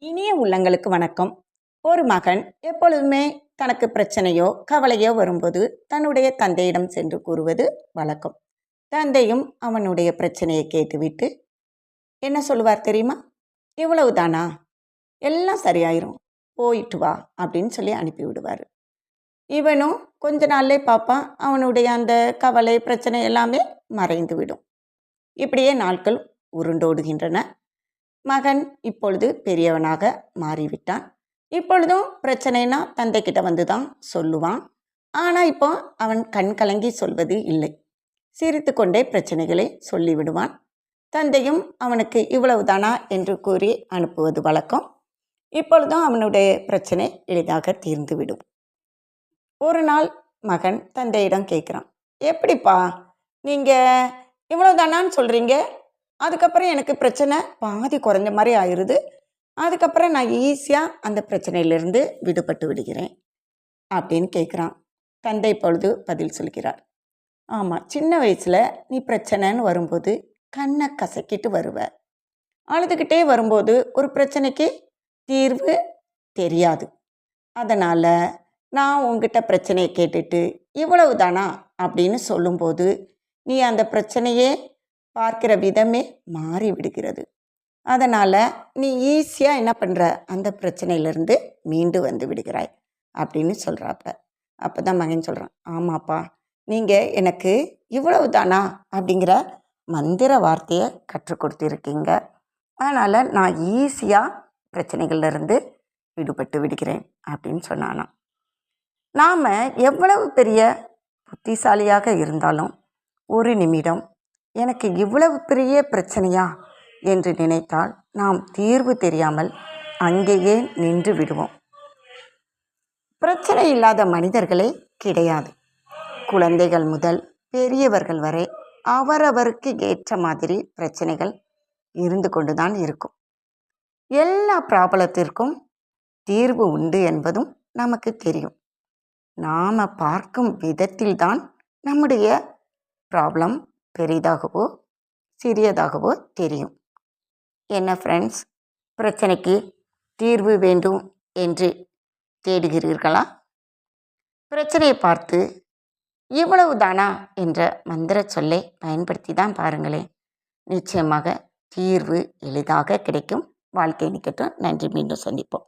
இனிய உள்ளங்களுக்கு வணக்கம். ஒரு மகன் எப்பொழுதுமே தனக்கு பிரச்சனையோ கவலையோ வரும்போது தன்னுடைய தந்தையிடம் சென்று கூறுவது வழக்கம். தந்தையும் அவனுடைய பிரச்சனையை கேட்டுவிட்டு என்ன சொல்லுவார் தெரியுமா? இவ்வளவு தானா, எல்லாம் சரியாயிரும், போயிட்டு வா அப்படின்னு சொல்லி அனுப்பி விடுவார். இவனும் கொஞ்ச நாள்லே பார்ப்பான், அவனுடைய அந்த கவலை பிரச்சனை எல்லாமே மறைந்து விடும். இப்படியே நாட்கள் உருண்டோடுகின்றன. மகன் இப்பொழுது பெரியவனாக மாறிவிட்டான். இப்பொழுதும் பிரச்சனைனா தந்தைக்கிட்ட வந்து தான் சொல்லுவான். ஆனால் இப்போ அவன் கண் கலங்கி சொல்வது இல்லை. சிரித்து கொண்டே பிரச்சனைகளை சொல்லிவிடுவான். தந்தையும் அவனுக்கு இவ்வளவு தானா என்று கூறி அனுப்புவது வழக்கம். இப்பொழுதும் அவனுடைய பிரச்சனை எளிதாக தீர்ந்துவிடும். ஒரு நாள் மகன் தந்தையிடம் கேட்குறான், எப்படிப்பா நீங்கள் இவ்வளோ தானான்னு சொல்கிறீங்க, அதுக்கப்புறம் எனக்கு பிரச்சனை பாதி குறைஞ்ச மாதிரி ஆயிடுது, அதுக்கப்புறம் நான் ஈஸியாக அந்த பிரச்சனையிலிருந்து விடுபட்டு விடுகிறேன் அப்படின்னு கேட்குறான். தந்தை பொழுது பதில் சொல்கிறார், ஆமாம், சின்ன வயசில் நீ பிரச்சனைன்னு வரும்போது கண்ணை கசக்கிட்டு வருவ, அழுதுகிட்டே வரும்போது ஒரு பிரச்சனைக்கு தீர்வு தெரியாது. அதனால் நான் உங்ககிட்ட பிரச்சனையை கேட்டுட்டு இவ்வளவு தானா அப்படின்னு சொல்லும்போது நீ அந்த பிரச்சனையே பார்க்கிற விதமே மாறி விடுகிறது. அதனால் நீ ஈஸியாக என்ன பண்ணுற, அந்த பிரச்சனையிலேருந்து மீண்டு வந்து விடுகிறாய் அப்படின்னு சொல்கிறாப்ப. அப்போ தான் மகன் சொல்கிறான், ஆமாப்பா, நீங்கள் எனக்கு இவ்வளவு தானா அப்படிங்கிற மந்திர வார்த்தையை கற்றுக் கொடுத்துருக்கீங்க. அதனால் நான் ஈஸியாக பிரச்சனைகள்லேருந்து விடுபட்டு விடுகிறேன் அப்படின்னு சொன்னானாம். நாம் எவ்வளவு பெரிய புத்திசாலியாக இருந்தாலும் ஒரு நிமிடம் எனக்கு இவ்வளவு பெரிய பிரச்சனையா என்று நினைத்தால் நாம் தீர்வு தெரியாமல் அங்கேயே நின்று விடுவோம். பிரச்சனை இல்லாத மனிதர்களே கிடையாது. குழந்தைகள் முதல் பெரியவர்கள் வரை அவரவருக்கு ஏற்ற மாதிரி பிரச்சனைகள் இருந்து கொண்டுதான் இருக்கும். எல்லா ப்ராப்ளத்திற்கும் தீர்வு உண்டு என்பதும் நமக்கு தெரியும். நாம் பார்க்கும் விதத்தில்தான் நம்முடைய ப்ராப்ளம் பெரிதாகவோ சிறியதாகவோ தெரியும். என்ன ஃப்ரெண்ட்ஸ், பிரச்சனைக்கு தீர்வு வேண்டும் என்று தேடுகிறீர்களா? பிரச்சனையை பார்த்து இவ்வளவு தானா என்ற மந்திர சொல்லை பயன்படுத்தி தான் பாருங்களேன். நிச்சயமாக தீர்வு எளிதாக கிடைக்கும். வாழ்க்கை நிற்கட்டும். நன்றி. மீண்டும் சந்திப்போம்.